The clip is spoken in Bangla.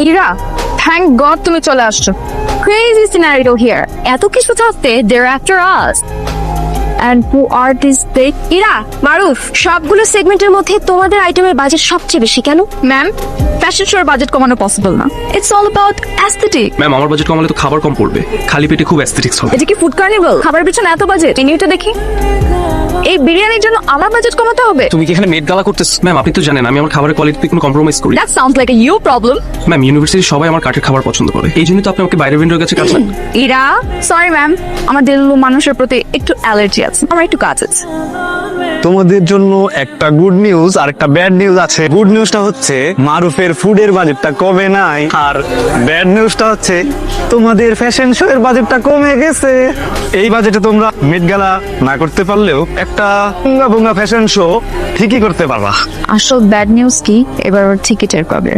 ইরা, থ্যাংক গড তুমি চলে আসছো। Crazy scenario here. এত কিছু থাকতে they're after us. And who are these they? Ira, মারুফ, সবগুলো সেগমেন্টের মধ্যে তোমাদের আইটেমের বাজেট সবচেয়ে বেশি কেন? ম্যাম, ফ্যাশন শোর বাজেট কমানো পসিবল না। It's all about aesthetic. Ma'am, আমার বাজেট কমালে তো খাবার কম পড়বে, খালি পেটে খুব অ্যাস্থেটিক্স হবে। এটা কি ফুড কার্নিভাল? খাবার পিছনে এত বাজেট? মেনুটা দেখি। এই বিরিয়ানির জন্য আমার বাজেট কমাতে হবে? তুমি কি এখানে মেড গালা করতেছ? ম্যাম, আপনি তো জানেন আমি আমার খাবারের কোয়ালিটিতে কোনো কম্প্রোমাইজ করি। That sounds like a you problem. Ma'am, ইউনিভার্সিটির সবাই আমার কাঠের খাবার পছন্দ করে, এই জন্য তো আপনি আমাকে বাইরের ভেন্ডরের কাছে কাজ করেন। ইরা, সরি ম্যাম, আমার দিল্লু মানুষের প্রতি একটু অ্যালার্জি আছে, আমার একটু কাজ আছে। তোমাদের জন্য একটা গুড নিউজ আর একটা ব্যাড নিউজ আছে। গুড নিউজটা হচ্ছে মারুফের ফুডের বাজেটটা কমে নাই, আর ব্যাড নিউজটা হচ্ছে তোমাদের ফ্যাশন শো এর বাজেটটা কমে গেছে। এই বাজেটে তোমরা মিট গালা না করতে পারলেও একটা ভুঙ্গা ভুঙ্গা ফ্যাশন শো ঠিকই করতে পারবা। আসল ব্যাড নিউজ কি, এবার ওর টিকিটের কবে?